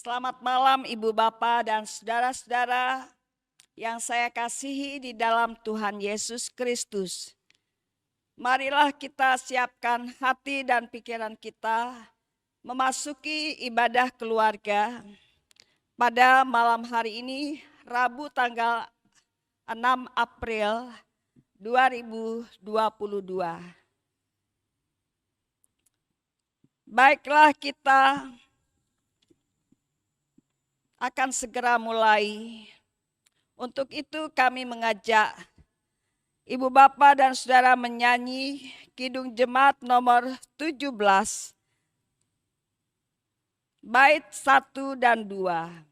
Selamat malam Ibu Bapak dan saudara-saudara yang saya kasihi di dalam Tuhan Yesus Kristus. Marilah kita siapkan hati dan pikiran kita memasuki ibadah keluarga pada malam hari ini, Rabu tanggal 6 April 2022. Baiklah, kita akan segera mulai. Untuk itu kami mengajak Ibu Bapak dan Saudara menyanyi Kidung Jemaat nomor 17, bait 1 dan 2.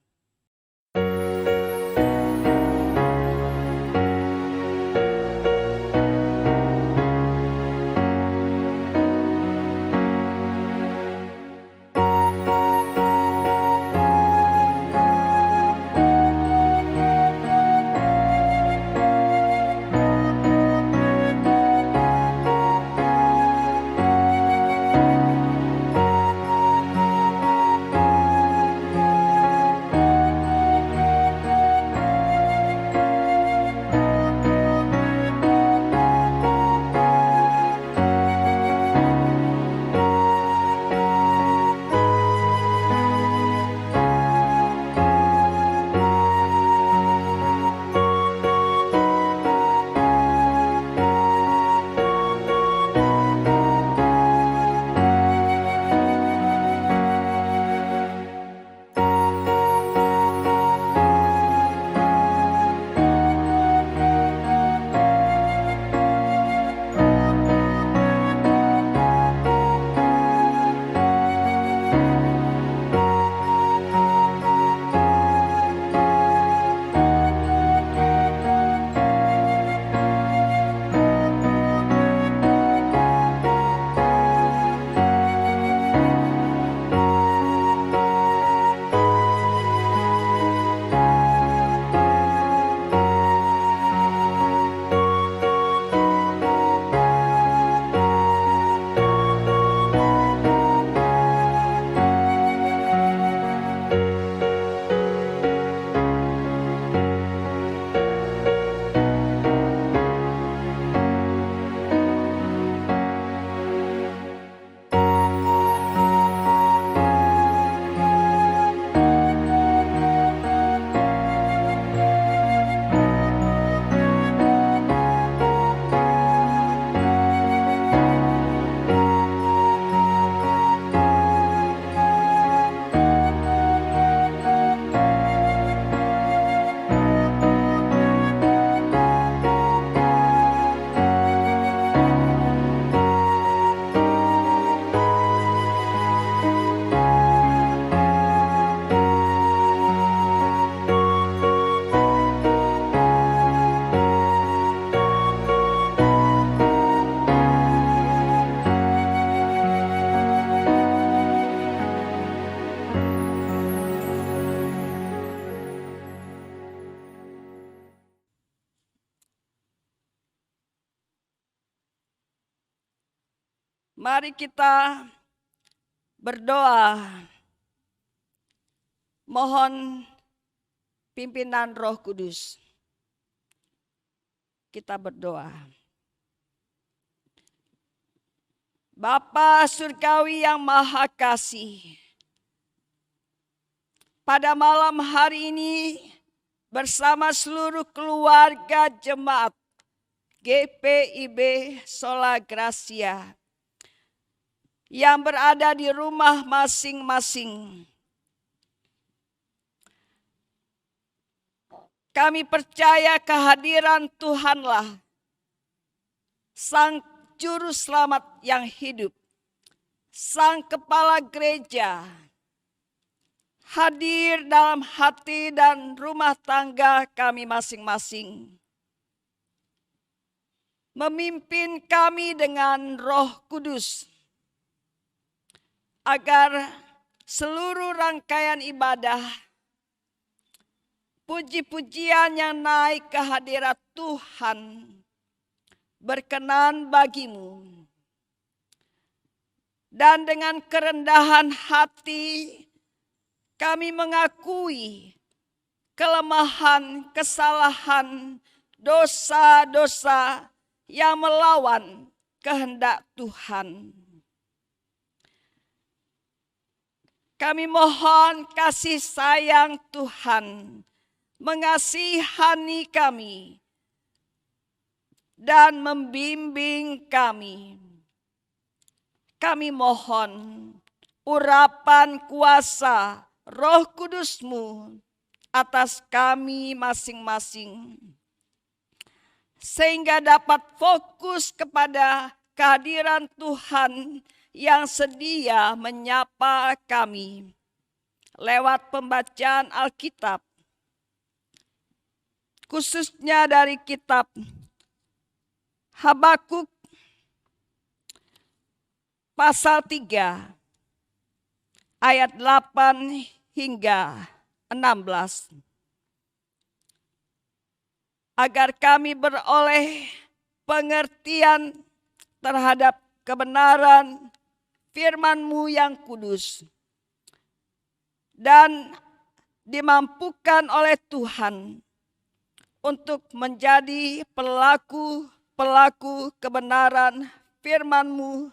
Mari kita berdoa, mohon pimpinan Roh Kudus. Kita berdoa. Bapa Surgawi yang Maha Kasih, pada malam hari ini bersama seluruh keluarga jemaat GPIB Sola Gracia yang berada di rumah masing-masing, kami percaya kehadiran Tuhanlah Sang Juru Selamat yang hidup, Sang Kepala Gereja, hadir dalam hati dan rumah tangga kami masing-masing, memimpin kami dengan Roh Kudus, agar seluruh rangkaian ibadah, puji-pujian yang naik ke hadirat Tuhan berkenan bagimu. Dan dengan kerendahan hati Kami mengakui kelemahan, kesalahan, dosa-dosa yang melawan kehendak Tuhan. Kami mohon kasih sayang Tuhan mengasihani kami dan membimbing kami. Kami mohon urapan kuasa Roh Kudus-Mu atas kami masing-masing, sehingga dapat fokus kepada kehadiran Tuhan yang sedia menyapa kami lewat pembacaan Alkitab, khususnya dari kitab Habakuk pasal 3 ayat 8 hingga 16. Agar kami beroleh pengertian terhadap kebenaran firman-Mu yang kudus dan dimampukan oleh Tuhan untuk menjadi pelaku kebenaran firman-Mu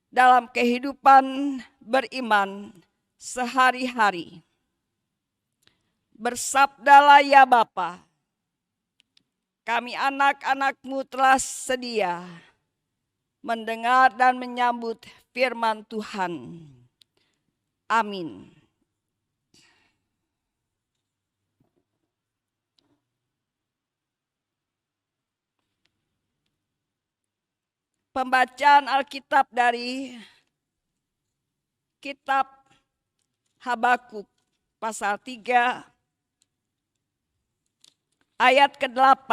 dalam kehidupan beriman sehari-hari. Bersabdalah ya Bapa, kami anak-anak-Mu telah sedia mendengar dan menyambut firman Tuhan. Amin. Pembacaan Alkitab dari kitab Habakuk pasal 3 ayat ke-8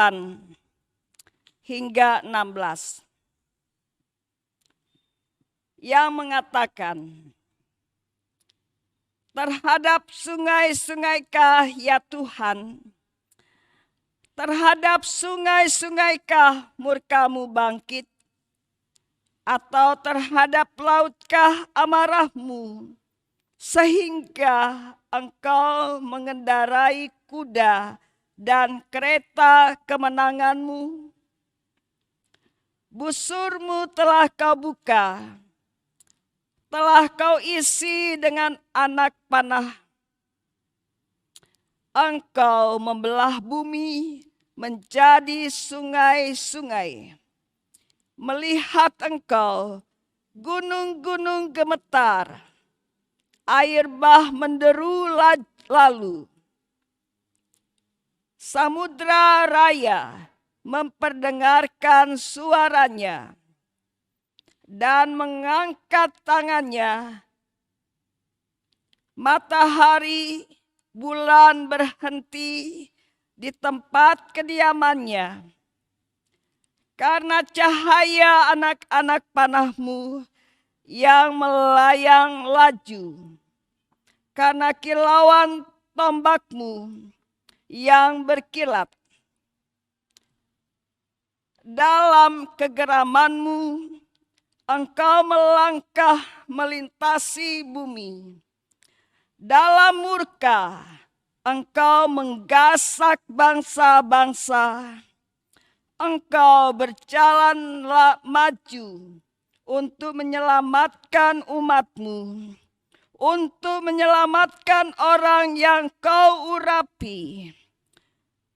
hingga 16. Yang mengatakan, terhadap sungai-sungaikah ya Tuhan, terhadap sungai-sungaikah murka-Mu bangkit, atau terhadap lautkah amarah-Mu, sehingga Engkau mengendarai kuda dan kereta kemenangan-Mu? Busur-Mu telah Kau buka, telah Kau isi dengan anak panah. Engkau membelah bumi menjadi sungai-sungai. Melihat Engkau, gunung-gunung gemetar, air bah menderu lalu. Samudra raya memperdengarkan suaranya dan mengangkat tangannya. Matahari, bulan berhenti di tempat kediamannya. Karena cahaya anak-anak panah-Mu yang melayang laju. Karena kilauan tombak-Mu yang berkilat. Dalam kegeraman-Mu, Engkau melangkah melintasi bumi. Dalam murka, Engkau menggasak bangsa-bangsa. Engkau berjalan maju untuk menyelamatkan umat-Mu, untuk menyelamatkan orang yang Kau urapi.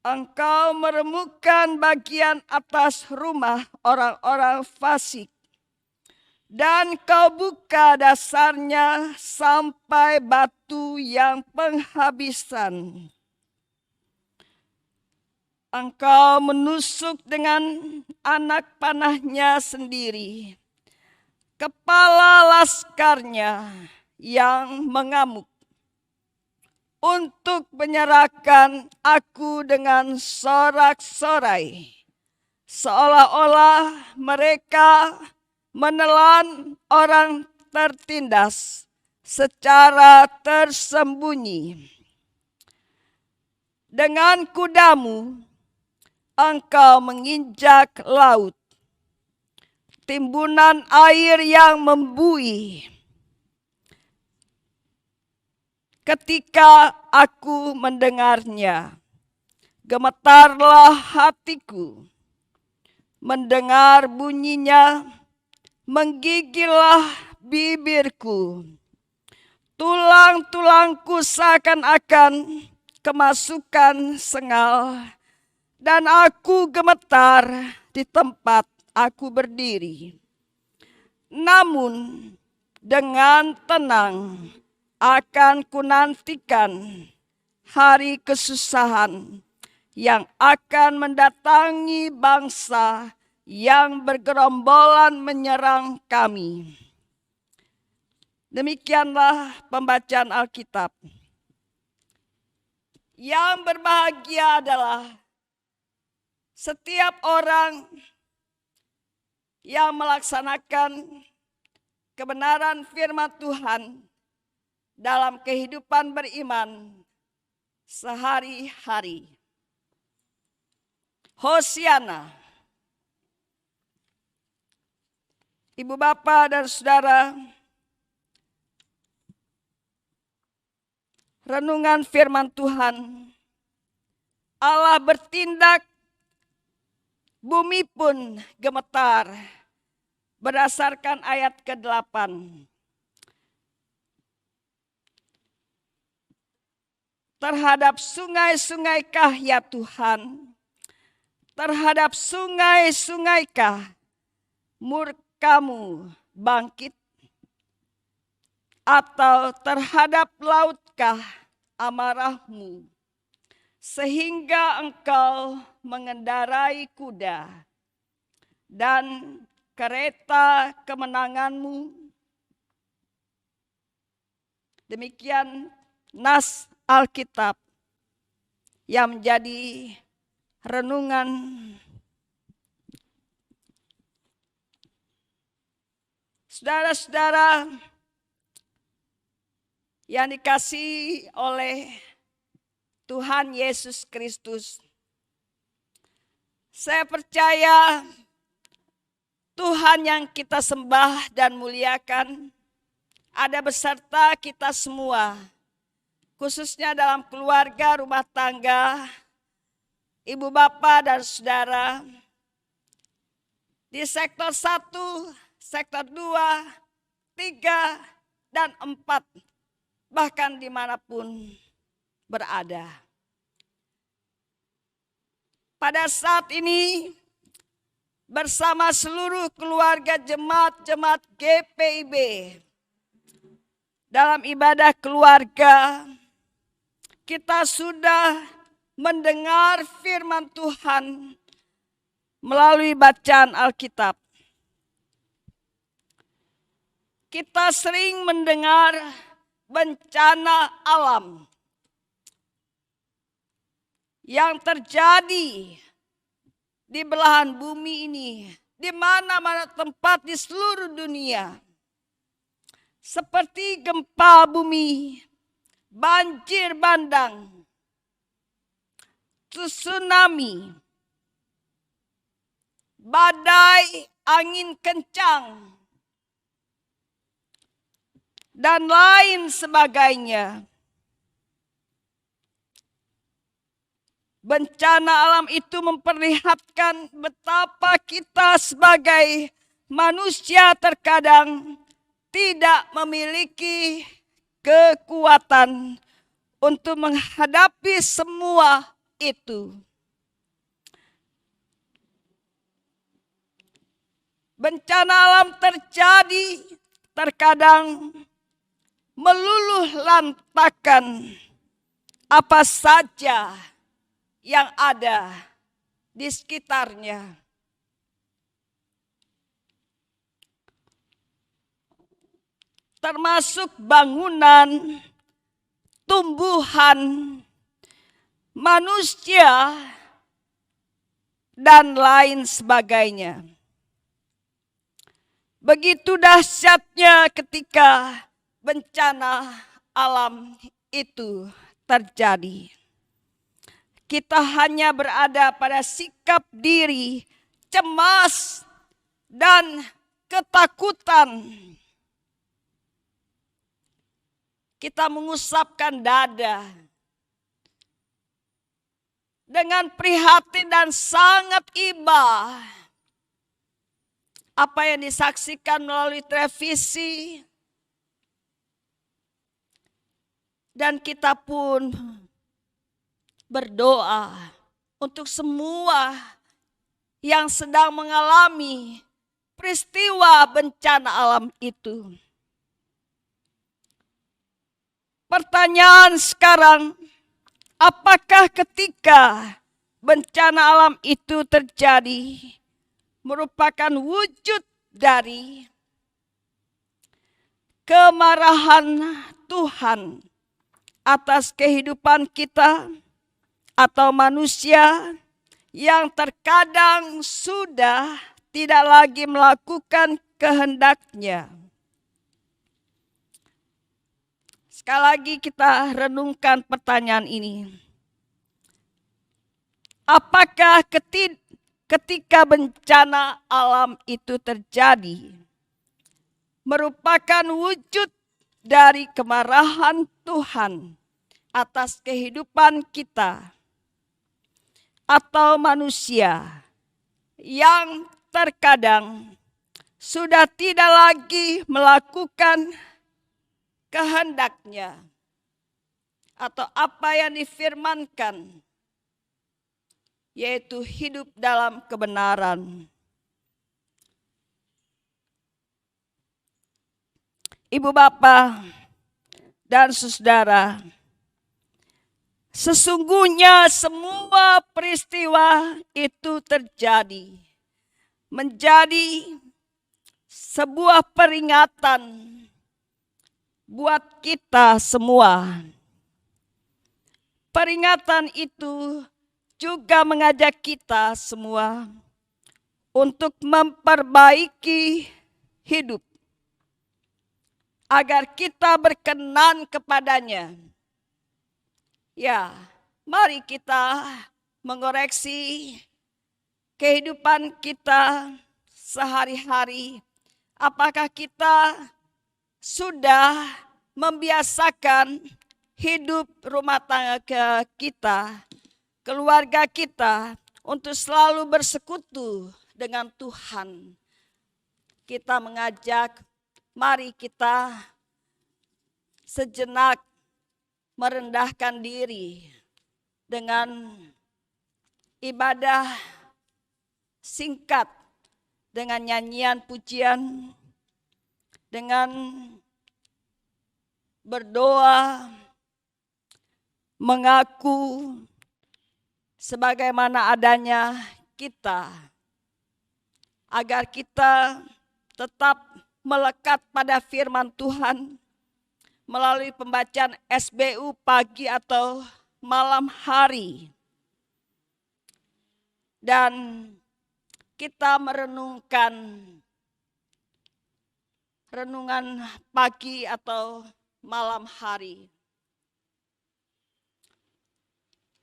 Engkau meremukkan bagian atas rumah orang-orang fasik, dan Kau buka dasarnya sampai batu yang penghabisan. Engkau menusuk dengan anak panahnya sendiri, kepala laskarnya yang mengamuk, untuk menyerahkan aku dengan sorak-sorai, seolah-olah mereka menelan orang tertindas secara tersembunyi. Dengan kuda-Mu, Engkau menginjak laut, timbunan air yang membuih. ketika aku mendengarnya. Gemetarlah hatiku mendengar bunyinya, menggigillah bibirku. Tulang-tulangku seakan-akan kemasukan sengal, dan aku gemetar di tempat aku berdiri. Namun dengan tenang akan kunantikan hari kesusahan yang akan mendatangi bangsa yang bergerombolan menyerang kami. Demikianlah pembacaan Alkitab. Yang berbahagia adalah setiap orang yang melaksanakan kebenaran firman Tuhan dalam kehidupan beriman sehari-hari. Hosiana. Ibu bapak dan saudara, renungan firman Tuhan, Allah bertindak, bumi pun gemetar, berdasarkan ayat ke-8. Terhadap sungai-sungaikah ya Tuhan? Terhadap sungai-sungaikah murkamu bangkit? Atau terhadap lautkah amarahmu? Sehingga engkau mengendarai kuda dan kereta kemenanganmu. Demikian nas Alkitab yang menjadi renungan saudara-saudara yang dikasihi oleh Tuhan Yesus Kristus. Saya percaya Tuhan yang kita sembah dan muliakan ada beserta kita semua, khususnya dalam keluarga, rumah tangga, ibu bapak dan saudara, di sektor 1, sektor 2, 3, dan 4, bahkan dimanapun berada. Pada saat ini bersama seluruh keluarga jemaat-jemaat GPIB dalam ibadah keluarga, kita sudah mendengar firman Tuhan melalui bacaan Alkitab. Kita sering mendengar bencana alam yang terjadi di belahan bumi ini, di mana-mana tempat di seluruh dunia. Seperti gempa bumi, banjir bandang, tsunami, badai angin kencang, dan lain sebagainya. Bencana alam itu memperlihatkan betapa kita sebagai manusia terkadang tidak memiliki kekuatan untuk menghadapi semua itu. Bencana alam terjadi terkadang meluluh lantakan apa saja yang ada di sekitarnya. Termasuk bangunan, tumbuhan, manusia, dan lain sebagainya. Begitu dahsyatnya ketika bencana alam itu terjadi. Kita hanya berada pada sikap diri, cemas, dan ketakutan. kita mengusapkan dada dengan prihatin dan sangat iba apa yang disaksikan melalui televisi, dan kita pun berdoa untuk semua yang sedang mengalami peristiwa bencana alam itu. Pertanyaan sekarang, apakah ketika bencana alam itu terjadi merupakan wujud dari kemarahan Tuhan atas kehidupan kita atau manusia yang terkadang sudah tidak lagi melakukan kehendaknya? Sekali lagi kita renungkan pertanyaan ini. Apakah ketika bencana alam itu terjadi merupakan wujud dari kemarahan Tuhan atas kehidupan kita atau manusia yang terkadang sudah tidak lagi melakukan kehendaknya atau apa yang difirmankan, yaitu hidup dalam kebenaran. Ibu Bapa dan saudara, sesungguhnya semua peristiwa itu terjadi menjadi sebuah peringatan buat kita semua. Peringatan itu juga mengajak kita semua untuk memperbaiki hidup agar kita berkenan kepadanya. Ya, mari kita mengoreksi kehidupan kita sehari-hari. Apakah kita sudah membiasakan hidup rumah tangga kita, keluarga kita untuk selalu bersekutu dengan Tuhan? Kita mengajak, mari kita sejenak merendahkan diri dengan ibadah singkat, dengan nyanyian pujian, dengan berdoa, mengaku sebagaimana adanya kita, agar kita tetap melekat pada firman Tuhan melalui pembacaan SBU pagi atau malam hari. Dan kita merenungkan renungan pagi atau malam hari.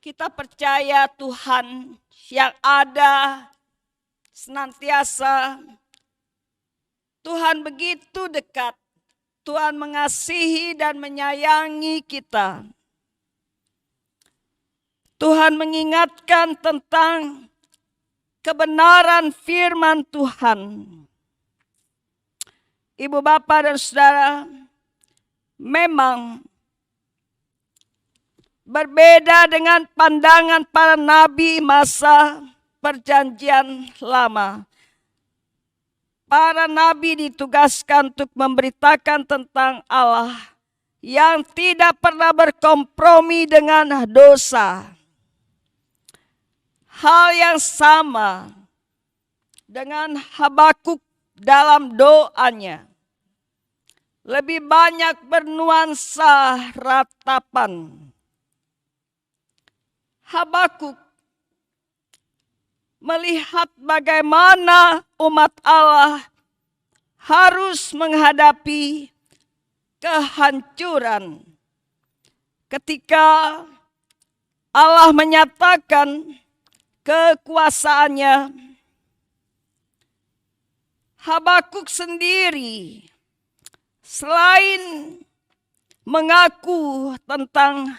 Kita percaya Tuhan yang ada senantiasa. Tuhan begitu dekat. Tuhan mengasihi dan menyayangi kita. Tuhan mengingatkan tentang kebenaran firman Tuhan. Ibu, Bapak, dan saudara, memang berbeda dengan pandangan para nabi masa perjanjian lama. Para nabi ditugaskan untuk memberitakan tentang Allah yang tidak pernah berkompromi dengan dosa. Hal yang sama dengan Habakuk dalam doanya. Lebih banyak bernuansa ratapan. Habakuk melihat bagaimana umat Allah harus menghadapi kehancuran ketika Allah menyatakan kekuasaannya. Habakuk sendiri selain mengaku tentang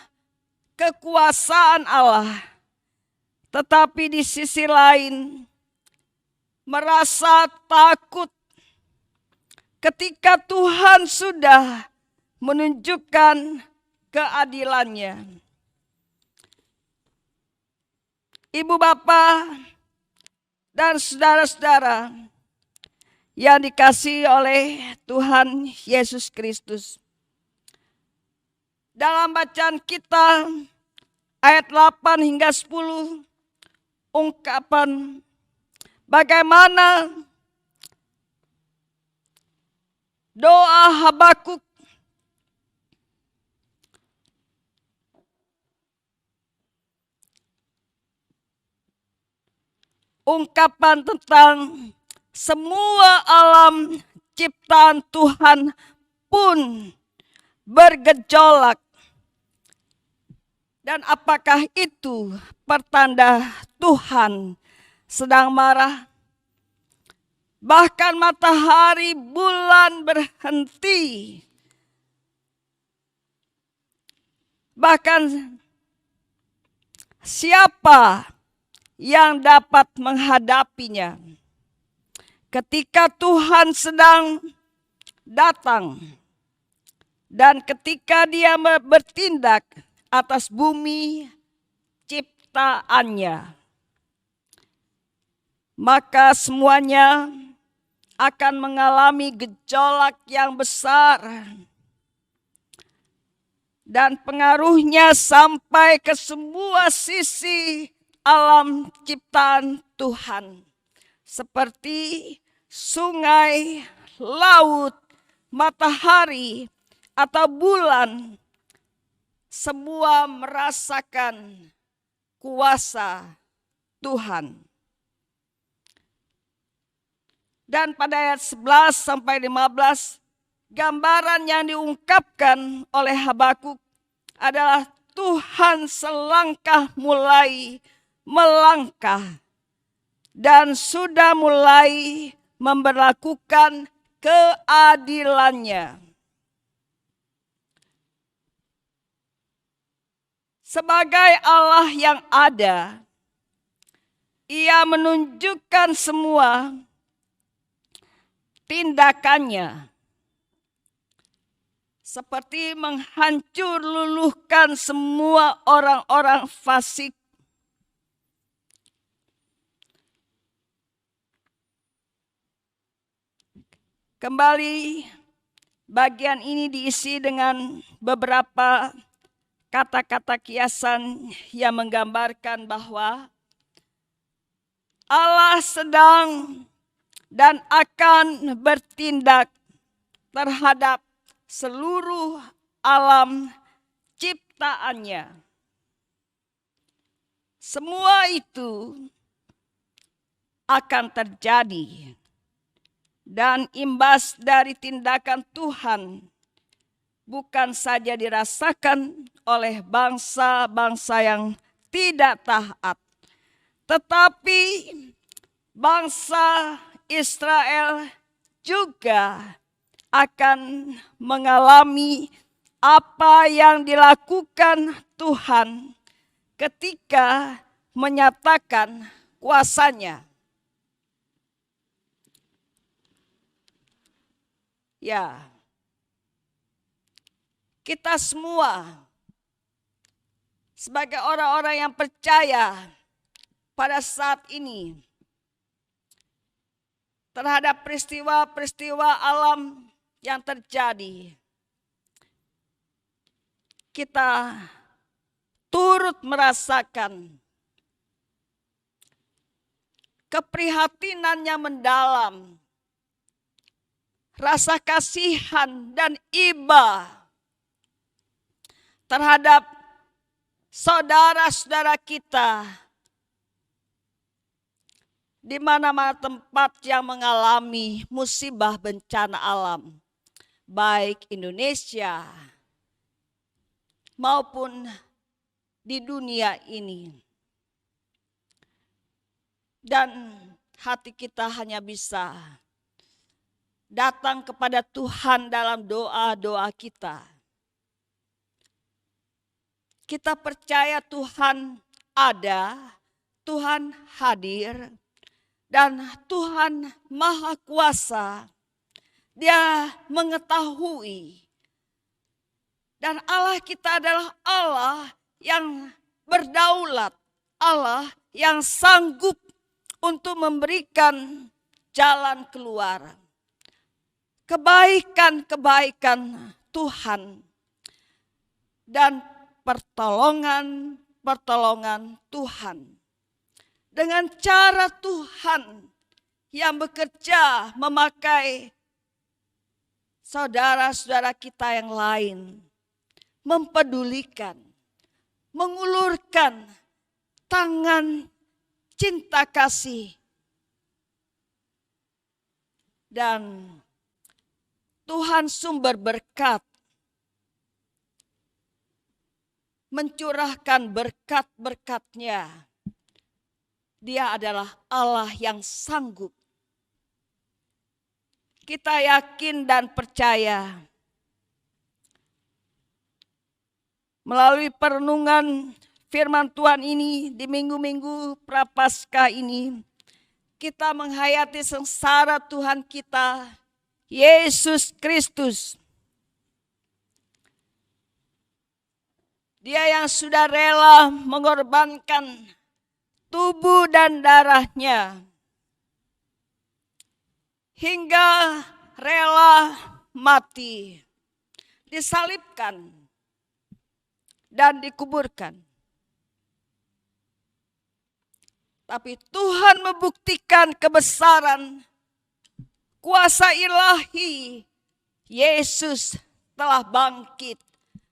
kekuasaan Allah, tetapi di sisi lain merasa takut ketika Tuhan sudah menunjukkan keadilannya. Ibu bapak dan saudara-saudara yang dikasihi oleh Tuhan Yesus Kristus. Dalam bacaan kita ayat 8 hingga 10, ungkapan bagaimana doa Habakuk ungkapan tentang semua alam ciptaan Tuhan pun bergejolak. Dan apakah itu pertanda Tuhan sedang marah? Bahkan matahari, bulan berhenti. Bahkan siapa yang dapat menghadapinya ketika Tuhan sedang datang dan ketika Dia bertindak atas bumi ciptaannya, maka semuanya akan mengalami gejolak yang besar dan pengaruhnya sampai ke semua sisi alam ciptaan Tuhan, seperti sungai, laut, matahari, atau bulan, semua merasakan kuasa Tuhan. Dan pada ayat 11 sampai 15, gambaran yang diungkapkan oleh Habakuk adalah Tuhan selangkah mulai melangkah dan sudah mulai memberlakukan keadilannya. Sebagai Allah yang ada, Ia menunjukkan semua tindakannya seperti menghancur luluhkan semua orang-orang fasik. Kembali, bagian ini diisi dengan beberapa kata-kata kiasan yang menggambarkan bahwa Allah sedang dan akan bertindak terhadap seluruh alam ciptaannya. Semua itu akan terjadi. Dan imbas dari tindakan Tuhan bukan saja dirasakan oleh bangsa-bangsa yang tidak taat, tetapi bangsa Israel juga akan mengalami apa yang dilakukan Tuhan ketika menyatakan kuasanya. Ya, kita semua sebagai orang-orang yang percaya pada saat ini terhadap peristiwa-peristiwa alam yang terjadi, kita turut merasakan keprihatinannya mendalam, rasa kasihan dan iba terhadap saudara-saudara kita di mana-mana tempat yang mengalami musibah bencana alam, baik Indonesia maupun di dunia ini. Dan hati kita hanya bisa datang kepada Tuhan dalam doa-doa kita kita percaya Tuhan ada, Tuhan hadir, dan Tuhan Maha Kuasa. Dia mengetahui. Dan Allah kita adalah Allah yang berdaulat, Allah yang sanggup untuk memberikan jalan keluar. Kebaikan-kebaikan Tuhan dan pertolongan Tuhan. Dengan cara Tuhan yang bekerja memakai saudara-saudara kita yang lain. Mempedulikan, mengulurkan tangan cinta kasih. Dan Tuhan sumber berkat mencurahkan berkat-berkat-Nya. Dia adalah Allah yang sanggup. Kita yakin dan percaya melalui perenungan firman Tuhan ini di minggu-minggu Prapaskah ini, kita menghayati sengsara Tuhan kita, Yesus Kristus. Dia yang sudah rela mengorbankan tubuh dan darahnya, hingga rela mati, disalibkan, dan dikuburkan. Tapi Tuhan membuktikan kebesaran kuasa ilahi. Yesus telah bangkit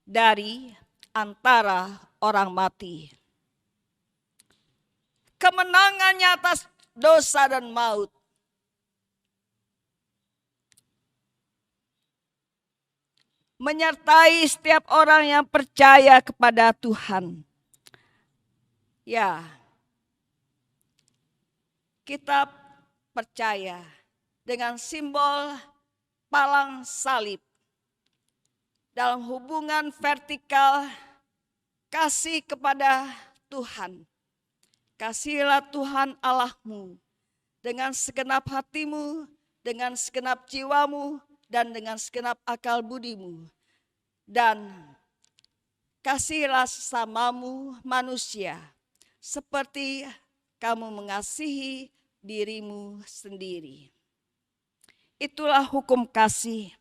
dari antara orang mati. Kemenangannya atas dosa dan maut. Menyertai setiap orang yang percaya kepada Tuhan. Ya, kita percaya dengan simbol palang salib. Dalam hubungan vertikal kasih kepada Tuhan. Kasihilah Tuhan Allahmu dengan segenap hatimu, dengan segenap jiwamu, dan dengan segenap akal budimu. Dan kasihilah sesamamu manusia seperti kamu mengasihi dirimu sendiri. Itulah hukum kasih.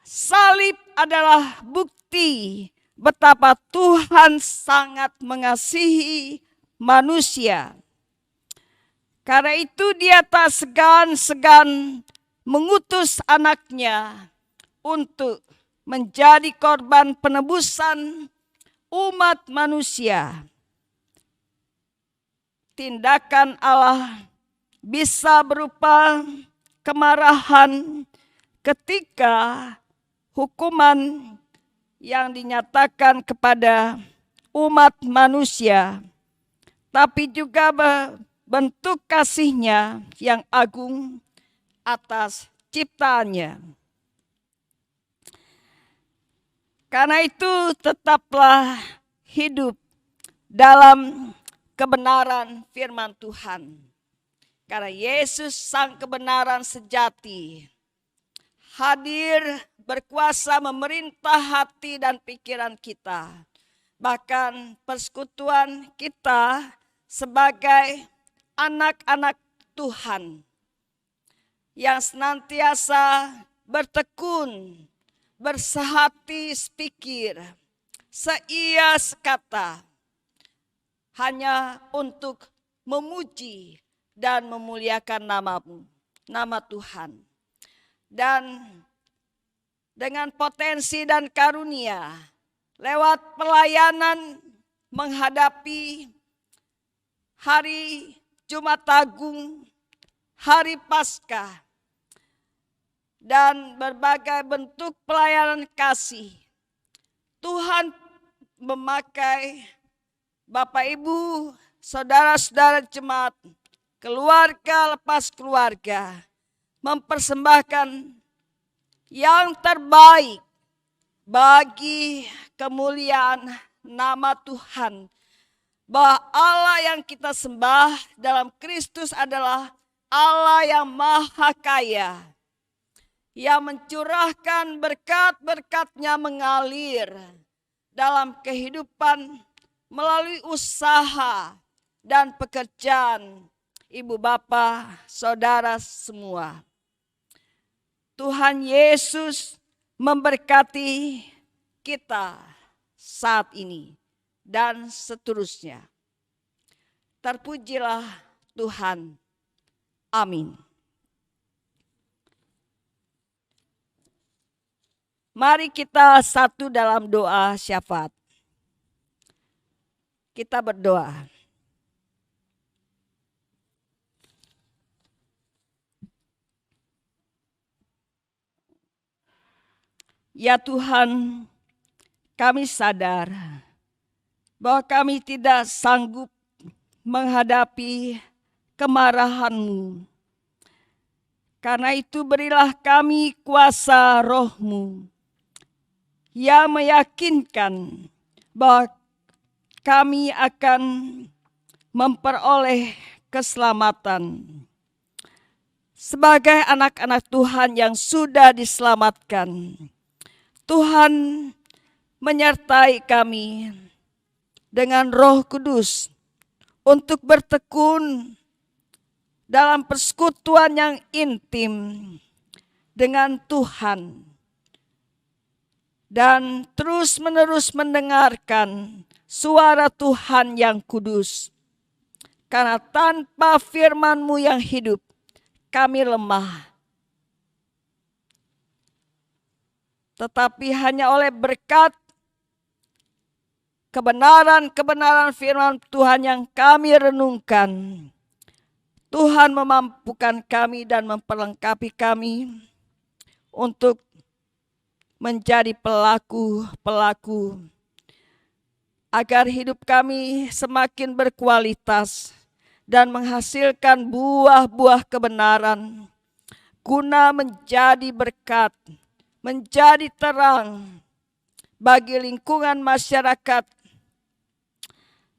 Salib adalah bukti betapa Tuhan sangat mengasihi manusia. Karena itu Dia tak segan-segan mengutus anaknya untuk menjadi korban penebusan umat manusia. Tindakan Allah bisa berupa kemarahan ketika hukuman yang dinyatakan kepada umat manusia, tapi juga bentuk kasih-Nya yang agung atas ciptaannya. Karena itu tetaplah hidup dalam kebenaran firman Tuhan. Karena Yesus sang kebenaran sejati hadir berkuasa memerintah hati dan pikiran kita. Bahkan persekutuan kita sebagai anak-anak Tuhan yang senantiasa bertekun, bersehati sepikir, seia sekata, hanya untuk memuji dan memuliakan namamu, nama Tuhan. Dan dengan potensi dan karunia, lewat pelayanan menghadapi hari Jumat Agung, hari Paskah, dan berbagai bentuk pelayanan kasih. Tuhan memakai Bapak Ibu, saudara-saudara jemaat, keluarga lepas keluarga, mempersembahkan yang terbaik bagi kemuliaan nama Tuhan, bahwa Allah yang kita sembah dalam Kristus adalah Allah yang maha kaya, yang mencurahkan berkat-berkat-Nya mengalir dalam kehidupan melalui usaha dan pekerjaan ibu bapa, saudara semua. Tuhan Yesus memberkati kita saat ini dan seterusnya. Terpujilah Tuhan. Amin. Mari kita satu dalam doa syafaat. Kita berdoa. Ya Tuhan, kami sadar bahwa kami tidak sanggup menghadapi kemarahan-Mu. Karena itu berilah kami kuasa Roh-Mu yang meyakinkan bahwa kami akan memperoleh keselamatan. Sebagai anak-anak Tuhan yang sudah diselamatkan, Tuhan menyertai kami dengan Roh Kudus untuk bertekun dalam persekutuan yang intim dengan Tuhan dan terus-menerus mendengarkan suara Tuhan yang kudus. Karena tanpa firman-Mu yang hidup, kami lemah. Tetapi hanya oleh berkat kebenaran-kebenaran firman Tuhan yang kami renungkan, Tuhan memampukan kami dan memperlengkapi kami untuk menjadi pelaku-pelaku agar hidup kami semakin berkualitas dan menghasilkan buah-buah kebenaran guna menjadi berkat, menjadi terang bagi lingkungan masyarakat,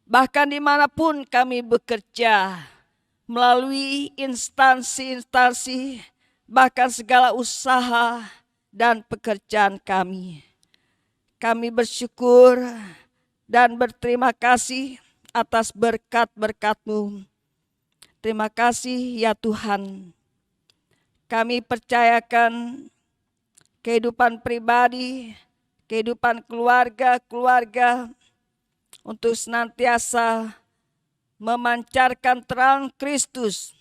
bahkan dimanapun kami bekerja, melalui instansi-instansi, bahkan segala usaha dan pekerjaan kami. Kami bersyukur dan berterima kasih atas berkat-berkat-Mu. Terima kasih ya Tuhan. Kami percayakan kehidupan pribadi, kehidupan keluarga untuk senantiasa memancarkan terang Kristus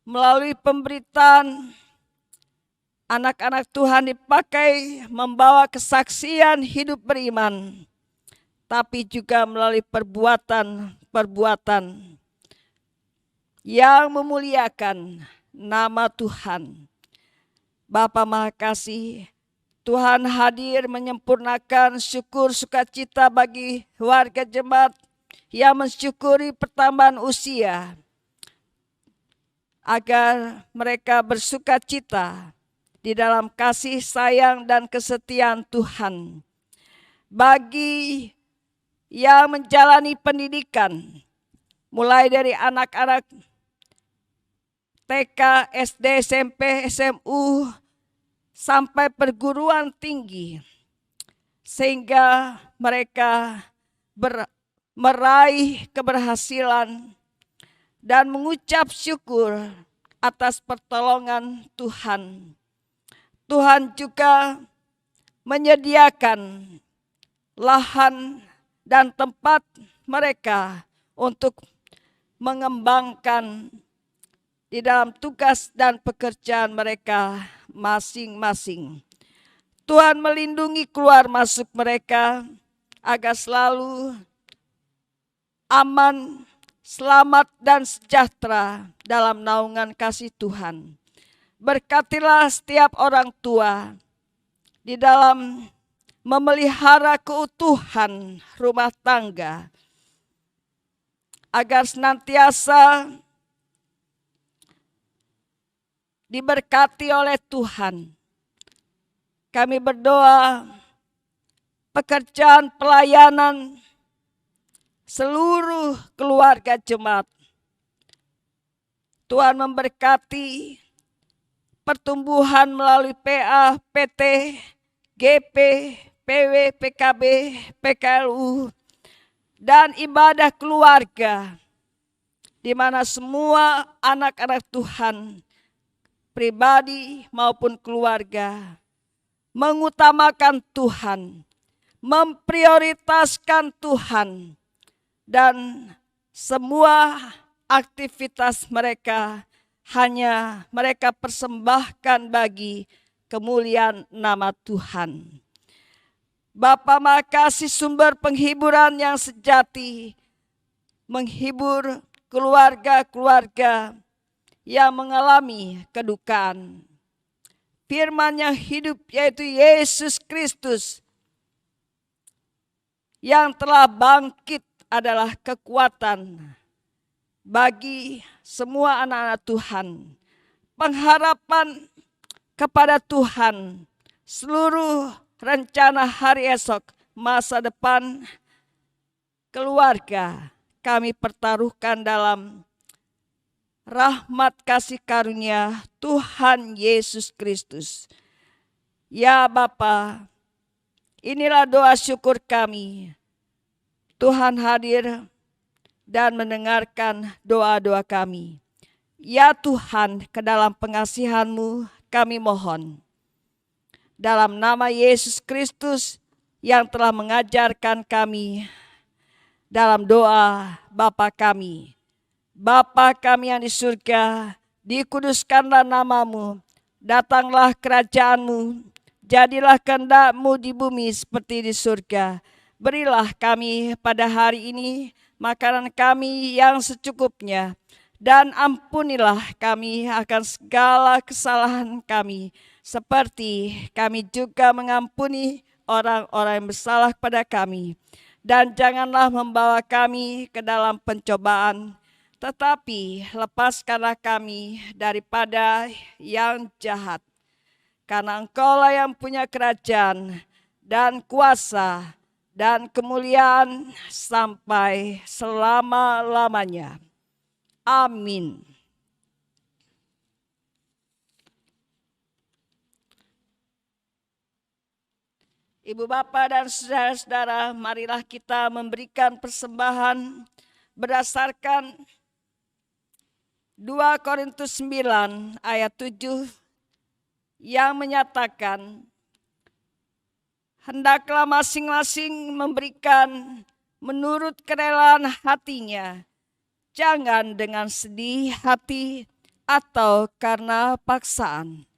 melalui pemberitaan anak-anak Tuhan dipakai membawa kesaksian hidup beriman, tapi juga melalui perbuatan-perbuatan yang memuliakan nama Tuhan. Bapa Maha Kasih, Tuhan hadir menyempurnakan syukur sukacita bagi warga jemaat yang mensyukuri pertambahan usia, agar mereka bersukacita di dalam kasih sayang dan kesetiaan Tuhan. Bagi yang menjalani pendidikan, mulai dari anak-anak TK, SD, SMP, SMU, sampai perguruan tinggi, sehingga mereka meraih keberhasilan dan mengucap syukur atas pertolongan Tuhan. Tuhan juga menyediakan lahan dan tempat mereka untuk mengembangkan di dalam tugas dan pekerjaan mereka masing-masing. Tuhan melindungi keluar masuk mereka agar selalu aman, selamat dan sejahtera dalam naungan kasih Tuhan. Berkatilah setiap orang tua di dalam memelihara keutuhan rumah tangga, agar senantiasa diberkati oleh Tuhan. Kami berdoa pekerjaan pelayanan seluruh keluarga jemaat. Tuhan memberkati pertumbuhan melalui PA, PT, GP, PW, PKB, PKLU, dan ibadah keluarga, di mana semua anak-anak Tuhan, pribadi maupun keluarga, mengutamakan Tuhan, memprioritaskan Tuhan, dan semua aktivitas mereka hanya mereka persembahkan bagi kemuliaan nama Tuhan. Bapa, makasih sumber penghiburan yang sejati, menghibur keluarga-keluarga yang mengalami kedukaan. Firman yang hidup, yaitu Yesus Kristus, yang telah bangkit adalah kekuatan bagi semua anak-anak Tuhan. Pengharapan kepada Tuhan, seluruh rencana hari esok, masa depan keluarga, kami pertaruhkan dalam rahmat kasih karunia Tuhan Yesus Kristus. Ya Bapa, inilah doa syukur kami. Tuhan hadir dan mendengarkan doa-doa kami. Ya Tuhan, ke dalam pengasihan-Mu kami mohon. Dalam nama Yesus Kristus yang telah mengajarkan kami dalam doa Bapa kami. Bapa kami yang di surga, dikuduskanlah nama-Mu, datanglah kerajaan-Mu, jadilah kehendak-Mu di bumi seperti di surga. Berilah kami pada hari ini makanan kami yang secukupnya, dan ampunilah kami akan segala kesalahan kami, seperti kami juga mengampuni orang-orang yang bersalah kepada kami. Dan janganlah membawa kami ke dalam pencobaan, tetapi lepaskanlah kami daripada yang jahat. Karena Engkaulah yang punya kerajaan dan kuasa dan kemuliaan sampai selama-lamanya. Amin. Ibu bapa dan saudara-saudara, marilah kita memberikan persembahan berdasarkan 2 Korintus 9 ayat 7 yang menyatakan, hendaklah masing-masing memberikan menurut kerelaan hatinya, jangan dengan sedih hati atau karena paksaan.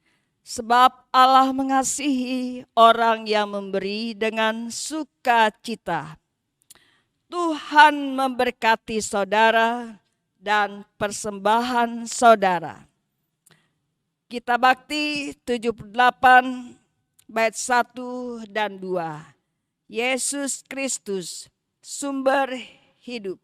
Sebab Allah mengasihi orang yang memberi dengan sukacita. Tuhan memberkati saudara dan persembahan saudara. Kita bakti 78 bait 1 dan 2. Yesus Kristus, sumber hidup.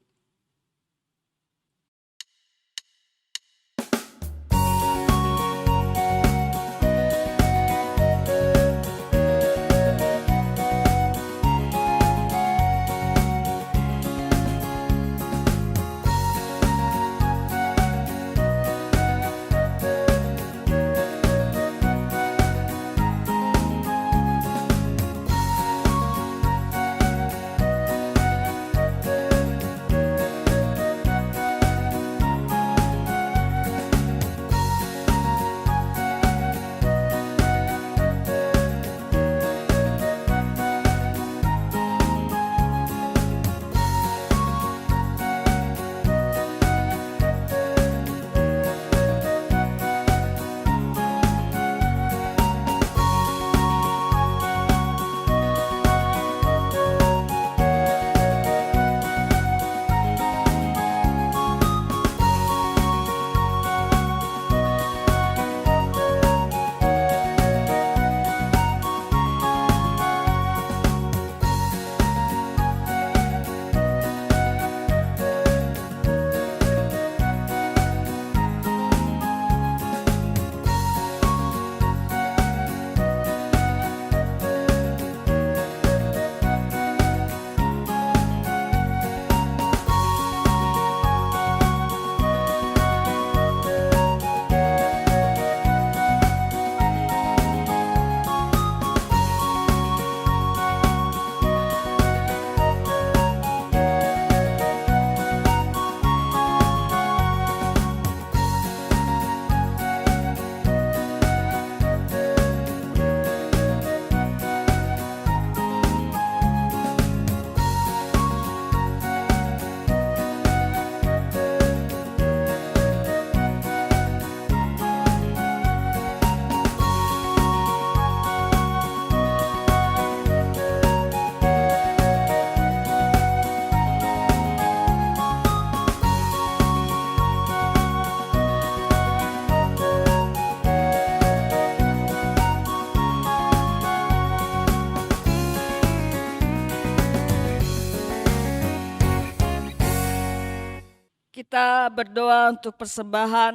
kita berdoa untuk persembahan.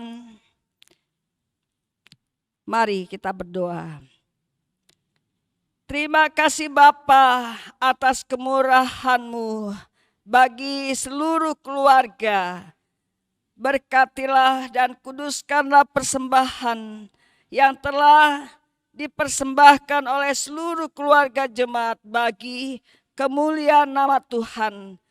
Mari kita berdoa. Terima kasih Bapa atas kemurahan-Mu bagi seluruh keluarga. Berkatilah dan kuduskanlah persembahan yang telah dipersembahkan oleh seluruh keluarga jemaat bagi kemuliaan nama Tuhan.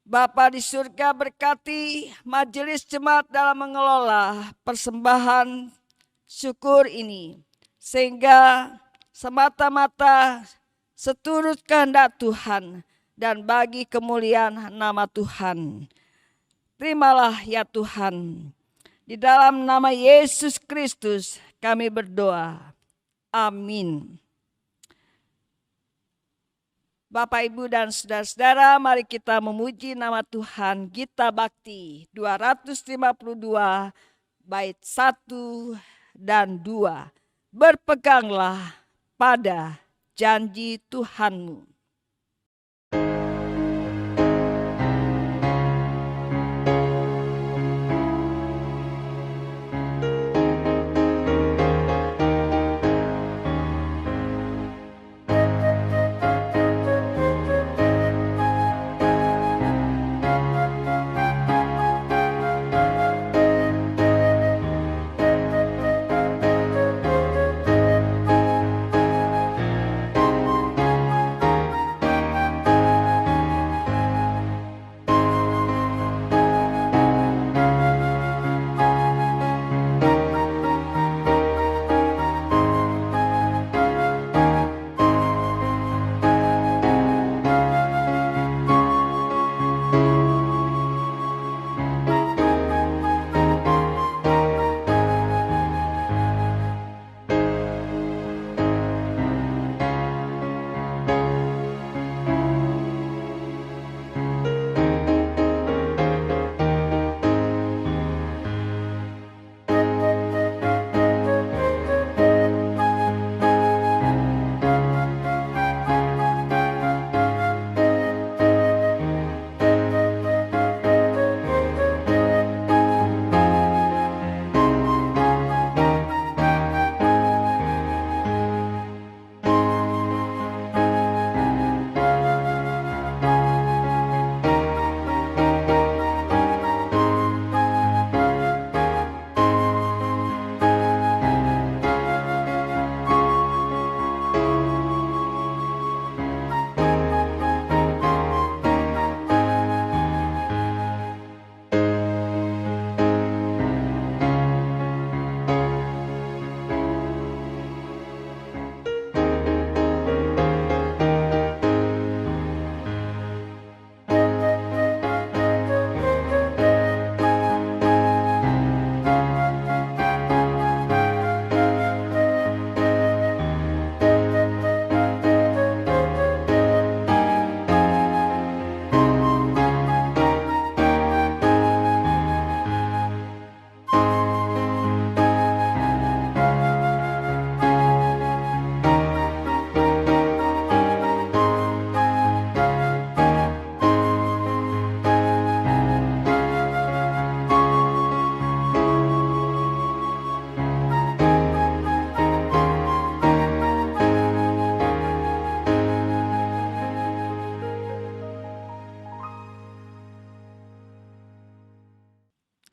Bapa di surga, berkati majelis jemaat dalam mengelola persembahan syukur ini, sehingga semata-mata seturut kehendak Tuhan dan bagi kemuliaan nama Tuhan. Terimalah ya Tuhan, di dalam nama Yesus Kristus kami berdoa. Amin. Bapak, Ibu, dan saudara-saudara, mari kita memuji nama Tuhan. Gita Bakti 252 bait 1 dan 2. Berpeganglah pada janji Tuhanmu.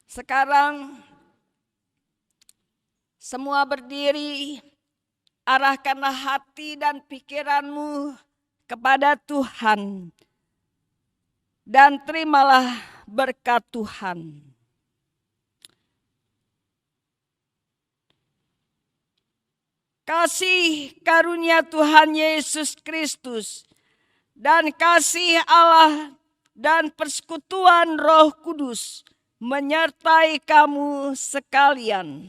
Sekarang semua berdiri, arahkanlah hati dan pikiranmu kepada Tuhan dan terimalah berkat Tuhan. Kasih karunia Tuhan Yesus Kristus dan kasih Allah dan persekutuan Roh Kudus menyertai kamu sekalian.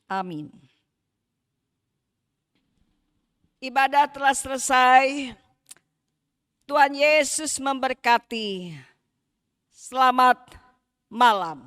Amin. Ibadah telah selesai. Tuhan Yesus memberkati. Selamat malam.